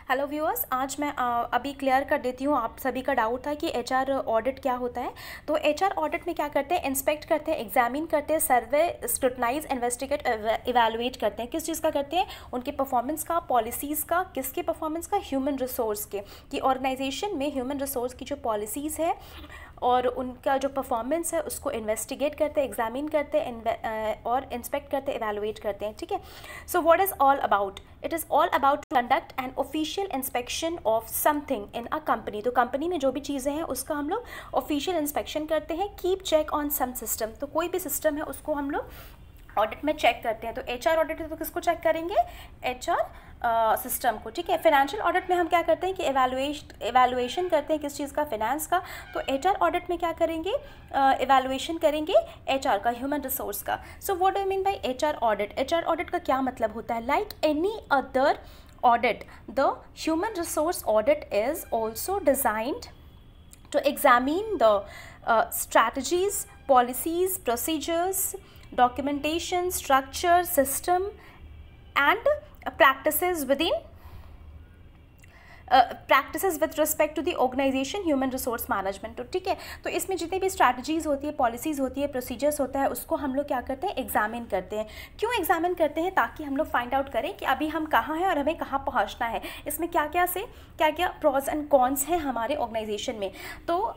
Hello viewers, आज मैं अभी क्लियर कर देती हूँ। आप सभी का डाउट था कि एचआर ऑडिट क्या होता है। तो एचआर ऑडिट में क्या करते हैं, इंस्पेक्ट करते हैं, एग्जामिन करते हैं, सर्वे, स्क्रूटनाइज, इन्वेस्टिगेट, इवैल्यूएट करते हैं। किस चीज़ का करते हैं? उनके परफॉर्मेंस का, पॉलिसीज़ का। किसके परफॉर्मेंस का? ह्यूमन रिसोर्स के, कि ऑर्गेनाइजेशन में ह्यूमन रिसोर्स की जो पॉलिसीज़ है और उनका जो परफॉर्मेंस है उसको इन्वेस्टिगेट करते हैं, एग्जामिन करते हैं और इंस्पेक्ट करते हैं, इवैल्यूएट करते हैं। ठीक है। So what is all about? It is all about to conduct an official inspection of something in a company. तो कंपनी में जो भी चीज़ें हैं उसका हम लोग ऑफिशियल इंस्पेक्शन करते हैं। Keep check on some system, तो कोई भी सिस्टम है उसको हम लोग ऑडिट में चेक करते हैं। तो एचआर ऑडिट तो किसको चेक करेंगे? एचआर सिस्टम को। ठीक है। फाइनेंशियल ऑडिट में हम क्या करते हैं कि इवैल्यूएशन करते हैं किस चीज़ का? फाइनेंस का। तो एचआर ऑडिट में क्या करेंगे? इवैल्यूएशन करेंगे एचआर का, ह्यूमन रिसोर्स का। So what do you mean by HR audit? HR audit का क्या मतलब होता है? Like any other audit, the human resource audit is also designed to examine the strategies, policies, procedures, documentation, structure, system and practices with respect to the organization human resource management। तो ठीक है, तो इसमें जितनी भी स्ट्रैटेजीज होती है, policies होती है, प्रोसीजर्स होता है, उसको हम लोग क्या करते हैं? एग्जामिन करते हैं। क्यों एग्जामिन करते हैं? ताकि हम लोग फाइंड आउट करें कि अभी हम कहाँ हैं और हमें कहाँ पहुँचना है, इसमें क्या क्या प्रोज एंड कॉन्स हैं हमारे ऑर्गेनाइजेशन में। तो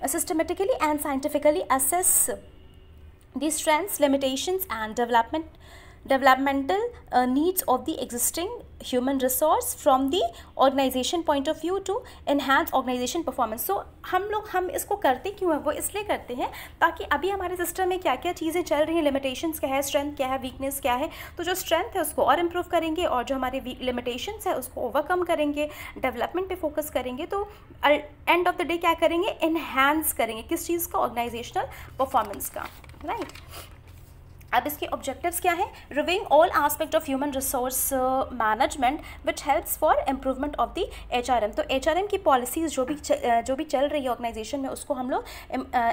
systematically and scientifically assess the strengths, limitations and developmental needs of the existing human resource from the organization point of view to enhance organization performance। so हम इसको करते क्यों है? वो इसलिए करते हैं ताकि अभी हमारे सिस्टम में क्या क्या चीज़ें चल रही हैं, लिमिटेशंस क्या है, स्ट्रेंथ क्या है, वीकनेस क्या है। तो जो स्ट्रेंथ है उसको और इम्प्रूव करेंगे और जो हमारे लिमिटेशंस है उसको ओवरकम करेंगे, डेवलपमेंट पे फोकस करेंगे। तो एंड ऑफ द डे क्या करेंगे? इन्हांस करेंगे किस चीज़ का? ऑर्गेनाइजेशनल परफॉर्मेंस का। राइट। अब इसके ऑब्जेक्टिव्स क्या है? Reviewing all aspect of human resource management which helps for improvement of the HRM. तो एचआरएम की पॉलिसीज़ जो भी चल रही है ऑर्गेनाइजेशन में उसको हम लोग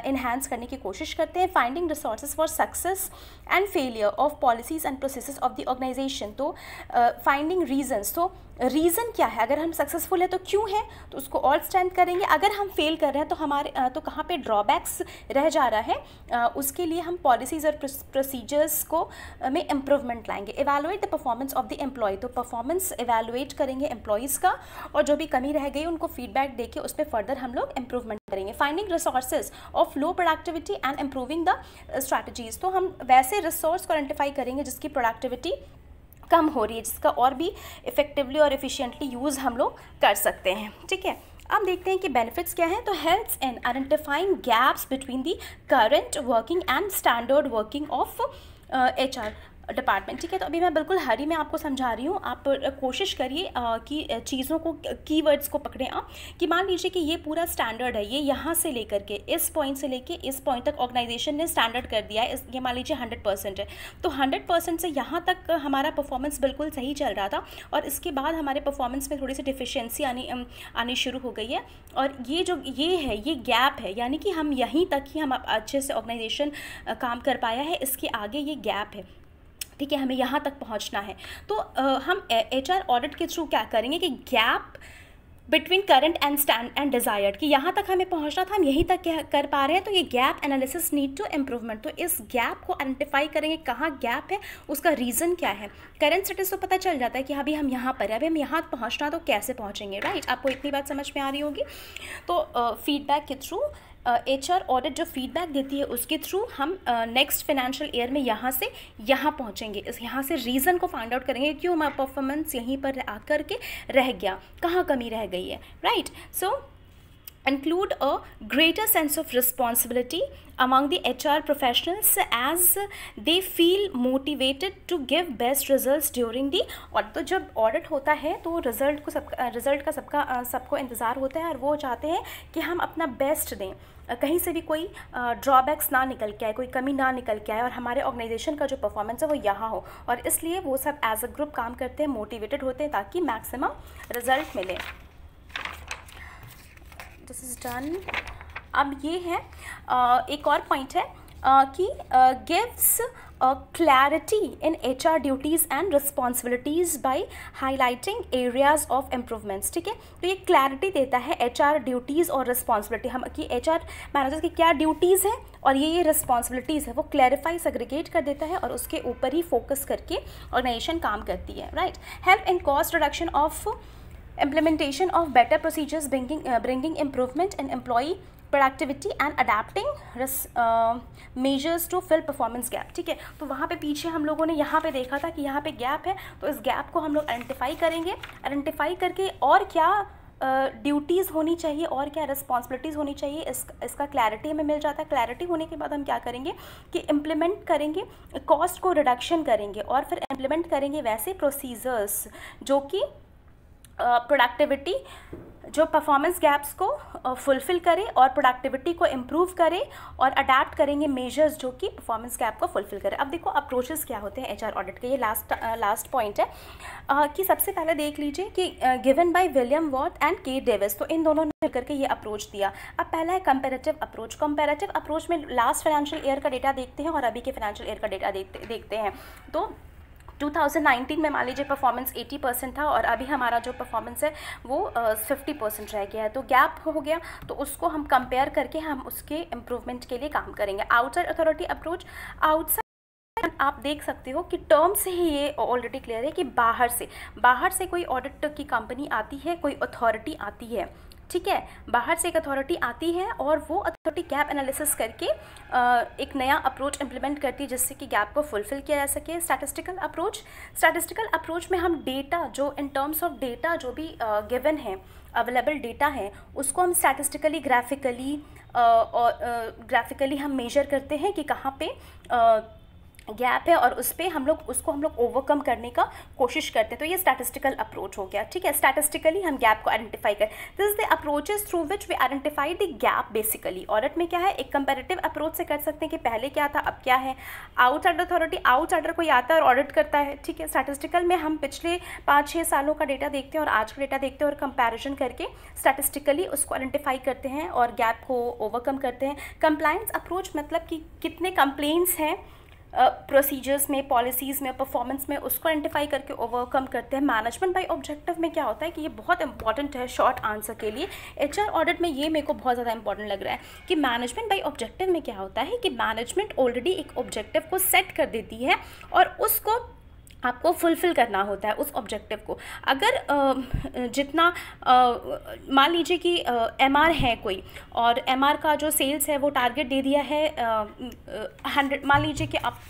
इन्हांस करने की कोशिश करते हैं। Finding resources for success and failure of policies and processes of the organisation. तो फाइंडिंग रीजन्स, तो रीज़न क्या है? अगर हम सक्सेसफुल है तो क्यों है, तो उसको और स्ट्रेंथ करेंगे। अगर हम फेल कर रहे हैं तो हमारे तो कहाँ पे ड्रॉबैक्स रह जा रहा है, उसके लिए हम पॉलिसीज़ और प्रोसीजर्स को में इम्प्रूवमेंट लाएंगे। Evaluate the performance of the employee, तो परफॉर्मेंस इवैल्यूएट करेंगे एम्प्लॉयज़ का और जो भी कमी रह गई उनको फीडबैक देके उस पर फर्दर हम लोग इम्प्रूवमेंट करेंगे। Finding resources of low productivity and improving the strategies, तो हम वैसे रिसोर्स को आइडेंटिफाई करेंगे जिसकी प्रोडक्टिविटी कम हो रही है, जिसका और भी इफेक्टिवली और एफिशिएंटली यूज़ हम लोग कर सकते हैं। ठीक है। अब देखते हैं कि बेनिफिट्स क्या हैं। तो helps in identifying gaps between the current working and standard working of HR department. ठीक है। तो अभी मैं बिल्कुल हरी में आपको समझा रही हूँ, आप कोशिश करिए कि चीज़ों को, कीवर्ड्स को पकड़ें आप। कि मान लीजिए कि ये पूरा स्टैंडर्ड है, ये यहाँ से लेकर के इस पॉइंट से लेके इस पॉइंट तक ऑर्गेनाइजेशन ने स्टैंडर्ड कर दिया है। ये मान लीजिए 100% है, तो 100% से यहाँ तक हमारा परफॉर्मेंस बिल्कुल सही चल रहा था और इसके बाद हमारे परफॉर्मेंस में थोड़ी सी डिफिशियंसी आनी शुरू हो गई है। और ये गैप है, यानी कि हम यहीं तक ही हम अच्छे से ऑर्गेनाइजेशन काम कर पाया है, इसके आगे ये गैप है। ठीक है, हमें यहाँ तक पहुँचना है। तो हम एचआर ऑडिट के थ्रू क्या करेंगे कि gap between current and desired, कि यहाँ तक हमें पहुँचना था, हम यहीं तक कर पा रहे हैं, तो ये gap analysis need to improvement. तो इस गैप को आइडेंटिफाई करेंगे, कहाँ गैप है, उसका रीज़न क्या है। करंट स्टेटस तो पता चल जाता है कि अभी हम यहाँ पर है, अभी हम यहाँ पहुँचना, तो कैसे पहुँचेंगे। राइट। आपको इतनी बात समझ में आ रही होगी। तो फीडबैक के थ्रू एचआर ऑडिट जो फीडबैक देती है उसके थ्रू हम नेक्स्ट फाइनेंशियल ईयर में यहाँ से यहाँ पहुँचेंगे। यहाँ से रीज़न को फाइंड आउट करेंगे, क्यों हमारा परफॉर्मेंस यहीं पर आकर के रह गया, कहाँ कमी रह गई है। Right. So include a greater sense of responsibility among the HR professionals as they feel motivated to give best results during the audit। तो जब ऑडिट होता है तो रिज़ल्ट का सबको इंतज़ार होता है और वो चाहते हैं कि हम अपना बेस्ट दें, कहीं से भी कोई ड्रॉबैक्स ना निकल के आए, कोई कमी ना निकल के आए और हमारे ऑर्गेनाइजेशन का जो परफॉर्मेंस है वो यहाँ हो। और इसलिए वो सब एज अ ग्रुप काम करते हैं, मोटिवेटेड होते हैं ताकि मैक्सिमम रिजल्ट मिले। This is done. अब ये है एक और पॉइंट है कि gives clarity in HR duties and responsibilities by highlighting areas of improvements. ठीक है, तो ये clarity देता है HR duties और responsibility, हम कि HR मैनेजर की क्या ड्यूटीज़ हैं और ये रिस्पॉन्सिबिलिटीज़ है वो क्लैरिफाई सेग्रीगेट कर देता है और उसके ऊपर ही फोकस करके ऑर्गेनाइजेशन काम करती है, right. Help in cost reduction of implementation of better procedures, bringing improvement in employee productivity and adapting measures to fill performance gap. ठीक है, तो वहाँ पे पीछे हम लोगों ने यहाँ पे देखा था कि यहाँ पे गैप है, तो इस गैप को हम लोग आइडेंटिफाई करेंगे. आइडेंटिफाई करके और क्या ड्यूटीज़ होनी चाहिए और क्या रिस्पॉन्सिबिलिटीज़ होनी चाहिए, इसका क्लैरिटी हमें मिल जाता है. क्लैरिटी होने के बाद हम क्या करेंगे कि इम्प्लीमेंट करेंगे, कॉस्ट को रिडक्शन करेंगे और फिर इम्प्लीमेंट करेंगे वैसे प्रोसीजर्स जो कि प्रोडक्टिविटी, जो परफॉर्मेंस गैप्स को फुलफ़िल करे और प्रोडक्टिविटी को इम्प्रूव करे और अडेप्ट करेंगे मेजर्स जो कि परफॉर्मेंस गैप को फुलफ़िल करे. अब देखो अप्रोचेस क्या होते हैं एचआर ऑडिट के, ये लास्ट पॉइंट है कि सबसे पहले देख लीजिए कि given by William what and के डेविस, तो इन दोनों ने मिलकर के ये अप्रोच दिया. अब पहला है कंपैरेटिव अप्रोच. कंपैरेटिव अप्रोच में लास्ट फाइनेंशियल ईयर का डेटा देखते हैं और अभी के फाइनेंशियल ईयर का डेटा देखते हैं. तो 2019 में मान लीजिए परफॉर्मेंस 80% था और अभी हमारा जो परफॉर्मेंस है वो 50% रह गया है, तो गैप हो गया. तो उसको हम कंपेयर करके हम उसके इम्प्रूवमेंट के लिए काम करेंगे. आउटसाइड अथॉरिटी अप्रोच, आउटसाइड आप देख सकते हो कि टर्म से ही ये ऑलरेडी क्लियर है कि बाहर से कोई ऑडिट की कंपनी आती है, कोई अथॉरिटी आती है, ठीक है, बाहर से एक अथॉरिटी आती है और वो अथॉरिटी गैप एनालिसिस करके एक नया अप्रोच इम्प्लीमेंट करती है जिससे कि गैप को फुलफ़िल किया जा सके. स्टैटिस्टिकल अप्रोच में हम डेटा जो इन टर्म्स ऑफ डेटा जो भी गिवन है, अवेलेबल डेटा है, उसको हम स्टैटिस्टिकली ग्राफिकली हम मेजर करते हैं कि कहाँ पे गैप है और उसको हम लोग ओवरकम करने का कोशिश करते हैं. तो ये स्टैटिस्टिकल अप्रोच हो गया, ठीक है. स्टैटिस्टिकली हम गैप को आइडेंटिफाई कर, this is the approaches through which we identify the gap. Basically audit में क्या है, एक कंपैरेटिव अप्रोच से कर सकते हैं कि पहले क्या था अब क्या है. आउटसाइड अथॉरिटी, आउटसाइडर कोई आता है और ऑडिट करता है, ठीक है. स्टैटिस्टिकल में हम पिछले 5-6 सालों का डेटा देखते हैं और आज का डेटा देखते हैं और कंपैरिजन करके स्टैटिस्टिकली उसको आइडेंटिफाई करते हैं और गैप को ओवरकम करते हैं. कंप्लायंस अप्रोच मतलब कि कितने कंप्लेंट्स हैं प्रोसीजर्स में, पॉलिसीज़ में, परफॉर्मेंस में, उसको आइडेंटिफाई करके ओवरकम करते हैं. मैनेजमेंट बाय ऑब्जेक्टिव में क्या होता है कि ये बहुत इंपॉर्टेंट है शॉर्ट आंसर के लिए. एचआर ऑडिट में ये मेरे को बहुत ज़्यादा इंपॉर्टेंट लग रहा है कि मैनेजमेंट बाय ऑब्जेक्टिव में क्या होता है कि मैनेजमेंट ऑलरेडी एक ऑब्जेक्टिव को सेट कर देती है और उसको आपको फुलफ़िल करना होता है उस ऑब्जेक्टिव को. अगर जितना मान लीजिए कि एमआर है कोई और एमआर का जो सेल्स है वो टारगेट दे दिया है 100, मान लीजिए कि आप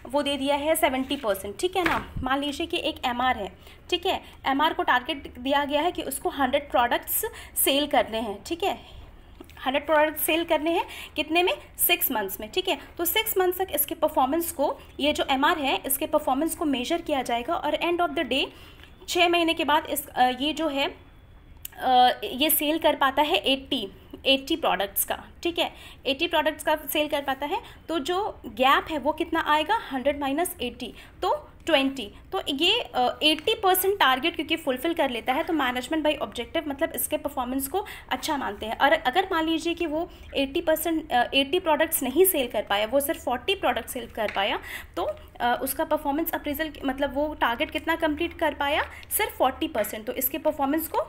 वो दे दिया है 70%, ठीक है ना. मान लीजिए कि एक एमआर है, ठीक है, एमआर को टारगेट दिया गया है कि उसको 100 प्रोडक्ट्स सेल करने हैं, ठीक है. 100 प्रोडक्ट सेल करने हैं कितने में, 6 मंथ्स में, ठीक है. तो 6 मंथ्स तक इसके परफॉर्मेंस को, ये जो एमआर है इसके परफॉर्मेंस को मेजर किया जाएगा और एंड ऑफ द डे 6 महीने के बाद ये जो है ये सेल कर पाता है 80 प्रोडक्ट्स का, ठीक है, 80 प्रोडक्ट्स का सेल कर पाता है. तो जो गैप है वो कितना आएगा, 100 माइनस 80 तो 20. तो ये 80% टारगेट क्योंकि फुलफ़िल कर लेता है तो मैनेजमेंट बाय ऑब्जेक्टिव मतलब इसके परफॉर्मेंस को अच्छा मानते हैं. और अगर मान लीजिए कि वो 80 प्रोडक्ट्स नहीं सेल कर पाया, वो सिर्फ 40 प्रोडक्ट सेल कर पाया, तो उसका परफॉर्मेंस अप्रेजल मतलब वो टारगेट कितना कंप्लीट कर पाया, सिर्फ 40%. तो इसके परफॉर्मेंस को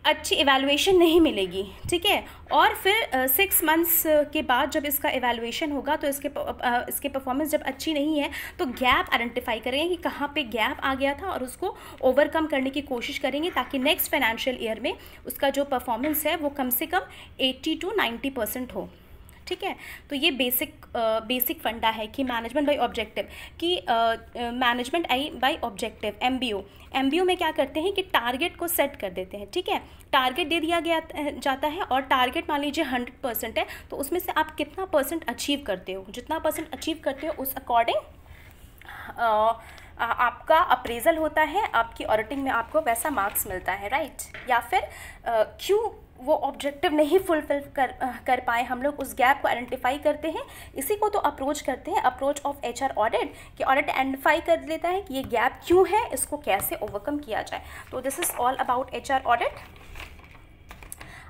अच्छी इवैल्यूएशन नहीं मिलेगी, ठीक है. और फिर 6 मंथ्स के बाद जब इसका इवैल्यूएशन होगा तो इसके परफॉर्मेंस जब अच्छी नहीं है तो गैप आइडेंटिफाई करेंगे कि कहाँ पे गैप आ गया था और उसको ओवरकम करने की कोशिश करेंगे ताकि नेक्स्ट फाइनेंशियल ईयर में उसका जो परफॉर्मेंस है वो कम से कम 80 to 90% हो, ठीक है. तो ये बेसिक फंडा है कि मैनेजमेंट बाय ऑब्जेक्टिव की मैनेजमेंट बाय ऑब्जेक्टिव एमबीओ में क्या करते हैं कि टारगेट को सेट कर देते हैं, ठीक है. टारगेट दे दिया गया जाता है और टारगेट मान लीजिए 100% है तो उसमें से आप कितना परसेंट अचीव करते हो, जितना परसेंट अचीव करते हो उस अकॉर्डिंग आपका अप्रेजल होता है, आपकी ऑडिटिंग में आपको वैसा मार्क्स मिलता है, राइट. या फिर क्यों वो ऑब्जेक्टिव नहीं फुलफिल कर पाए, हम लोग उस गैप को आइडेंटिफाई करते हैं, इसी को तो अप्रोच करते हैं, अप्रोच ऑफ एचआर ऑडिट, कि ऑडिट आइडेंटिफाई कर लेता है कि ये गैप क्यों है, इसको कैसे ओवरकम किया जाए. तो this is all about HR audit.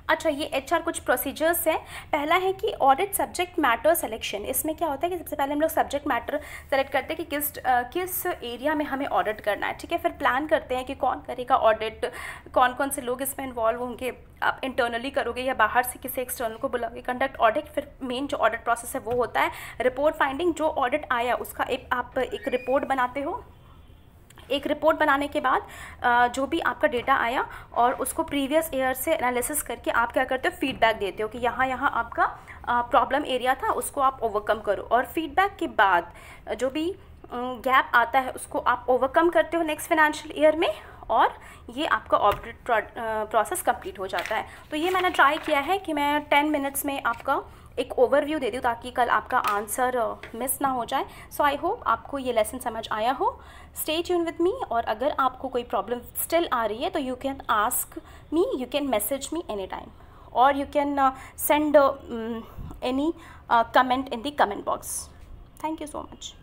अच्छा, ये HR कुछ प्रोसीजर्स हैं। पहला है कि ऑडिट सब्जेक्ट मैटर सिलेक्शन। इसमें क्या होता है कि सबसे पहले हम लोग सब्जेक्ट मैटर सेलेक्ट करते हैं कि किस एरिया में हमें ऑडिट करना है, ठीक है। फिर प्लान करते हैं कि कौन करेगा ऑडिट, कौन कौन से लोग इसमें इन्वॉल्व होंगे, आप इंटरनली करोगे या बाहर से किसी एक्सटर्नल को बुलाओगे, कंडक्ट ऑडिट। फिर मेन जो ऑडिट प्रोसेस है वो होता है रिपोर्ट फाइंडिंग। जो ऑडिट आया उसका आप एक रिपोर्ट बनाते हो। एक रिपोर्ट बनाने के बाद जो भी आपका डेटा आया और उसको प्रीवियस ईयर से एनालिसिस करके आप क्या करते हो, फीडबैक देते हो कि यहाँ यहाँ आपका प्रॉब्लम एरिया था, उसको आप ओवरकम करो। और फीडबैक के बाद जो भी गैप आता है उसको आप ओवरकम करते हो नेक्स्ट फाइनेंशियल ईयर में, और ये आपका ऑडिट प्रोसेस कंप्लीट हो जाता है। तो ये मैंने ट्राई किया है कि मैं 10 मिनट्स में आपका एक ओवरव्यू दे दूँ ताकि कल आपका आंसर मिस ना हो जाए। सो आई होप आपको ये लेसन समझ आया हो। स्टे ट्यून विद मी, और अगर आपको कोई प्रॉब्लम स्टिल आ रही है तो you can ask me, you can message me any time, और you can send any comment in the comment box. Thank you so much.